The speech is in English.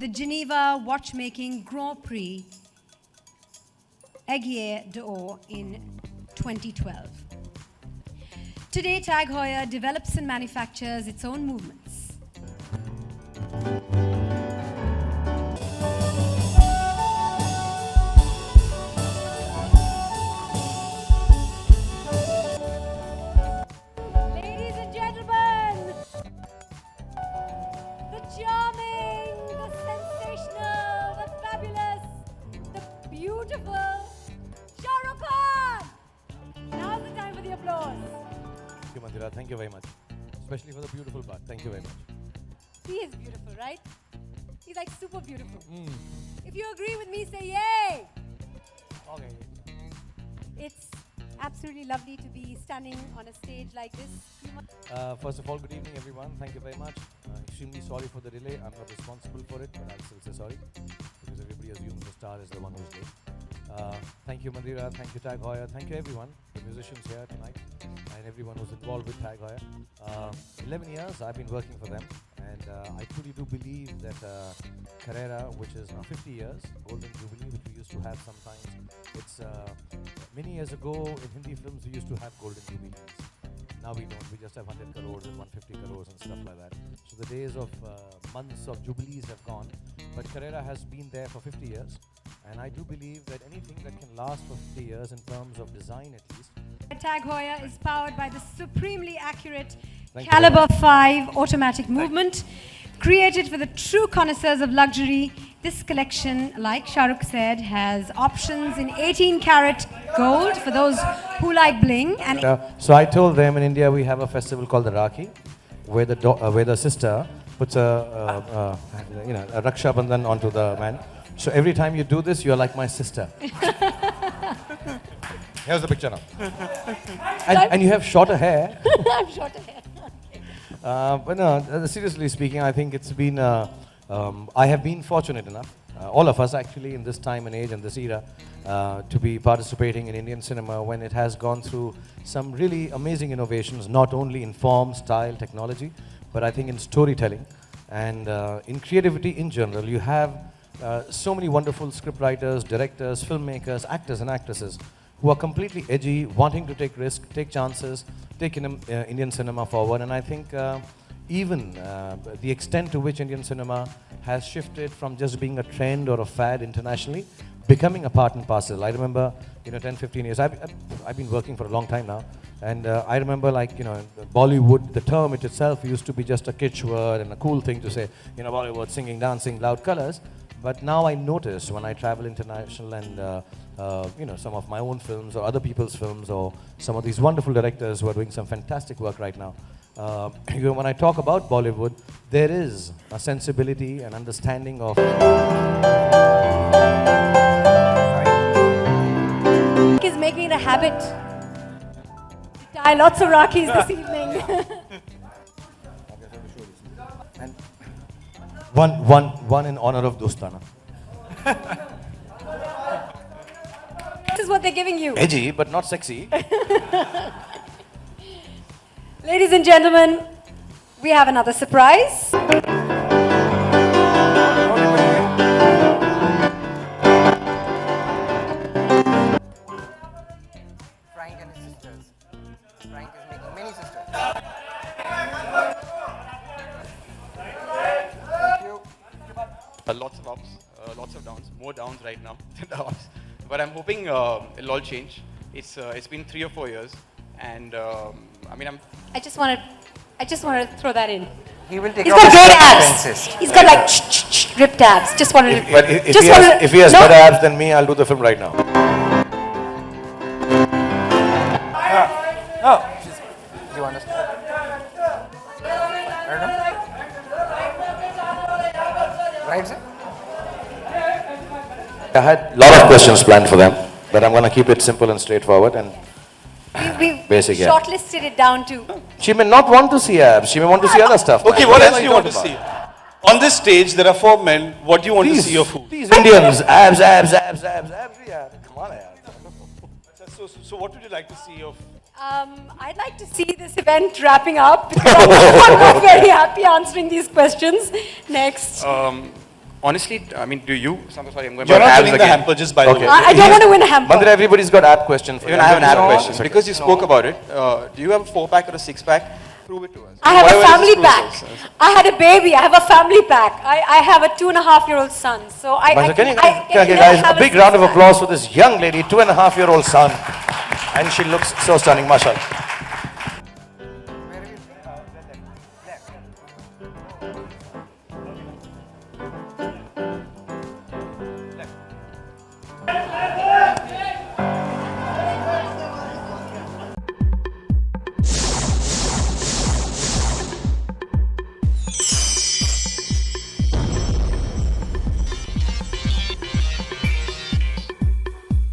the Geneva Watchmaking Grand Prix Aiguille d'Or in 2012. Today, Tag Heuer develops and manufactures its own movements. Ladies and gentlemen, the charming, the sensational, the fabulous, the beautiful Shah Rukh Khan. Now's the time for the applause. Thank you, Mandira. Thank you very much. Especially for the beautiful part. Thank you very much. He is beautiful, right? He's like super beautiful. If you agree with me, say yay! Okay. It's absolutely lovely to be standing on a stage like this. First of all, good evening, everyone. Thank you very much. Extremely sorry for the delay. I'm not responsible for it, but I'll still say sorry because everybody assumes the star is the one who's late. Thank you, Mandira. Thank you, Tag Heuer. Thank you, everyone, the musicians here tonight, and everyone who's involved with Tag Heuer. 11 years I've been working for them, and I truly do believe that Carrera, which is now 50 years, Golden Jubilee, which we used to have sometimes. It's many years ago in Hindi films we used to have Golden Jubilees. Now we don't. We just have 100 crores and 150 crores and stuff like that. So the days of months of jubilees have gone, but Carrera has been there for 50 years. And I do believe that anything that can last for 50 years in terms of design at least. Tag Heuer is powered by the supremely accurate Caliber 5 automatic movement. Created for the true connoisseurs of luxury, this collection, like Shah Rukh said, has options in 18-karat gold for those who like bling. And so I told them in India we have a festival called the Rakhi, where the sister puts a Raksha Bandhan onto the man. So every time you do this, you're like my sister. Here's the picture now. And you have shorter hair. I have shorter hair. But no, seriously speaking, I think it's been, I have been fortunate enough, all of us actually in this time and age and this era, to be participating in Indian cinema when it has gone through some really amazing innovations, not only in form, style, technology, but I think in storytelling and in creativity in general. You have so many wonderful scriptwriters, directors, filmmakers, actors and actresses who are completely edgy, wanting to take risks, take chances, take Indian cinema forward. And I think even the extent to which Indian cinema has shifted from just being a trend or a fad internationally, becoming a part and parcel. I remember, 10, 15 years, I've been working for a long time now. And I remember Bollywood, the term itself used to be just a kitsch word and a cool thing to say, Bollywood, singing, dancing, loud colors. But now I notice when I travel international and some of my own films or other people's films or some of these wonderful directors who are doing some fantastic work right now. When I talk about Bollywood, there is a sensibility and understanding of... Is making it a habit to tie lots of Rakis this evening. And one in honor of Dostana. This is what they're giving you. Edgy, but not sexy. Ladies and gentlemen, we have another surprise. Frank and his sisters. Frank is making many sisters. Thank you. Lots of ups, lots of downs, more downs right now than the ups. But I'm hoping it'll all change. It's been 3 or 4 years, and I just want to throw that in. He will take He's off got his great abs. expenses. He's got like ripped abs. Just wanted to. But if he has better abs than me, I'll do the film right now. No. Do you understand? I don't know. Right, sir? I had a lot of questions planned for them, but I'm going to keep it simple and straightforward and We've basic. shortlisted it down to. She may not want to see abs. She may want to see other stuff. Okay, man. what else am do I you want to talking see? about? On this stage, there are 4 men. What do you want to see of who? These Indians, abs. Yeah, come on, yeah. So what would you like to see of? I'd like to see this event wrapping up because I'm not very happy answering these questions. Next. Honestly, I mean, do you? Sorry, I'm going You're about not abs winning the again. hamper just by the Okay. way. I don't want to win a hamper. Mandira, everybody's got app question for you. Even I have an app No, question. it's okay. Because you spoke about it, do you have a 4-pack or a 6-pack? Prove it to us. I have Whatever a it is, family prove pack. it to us. I had a baby. I have a family pack. I have a 2.5-year-old son. So Can you I okay, never guys, have a big round of six-pack. applause for this young lady, 2.5-year-old son. And she looks so stunning, mashallah.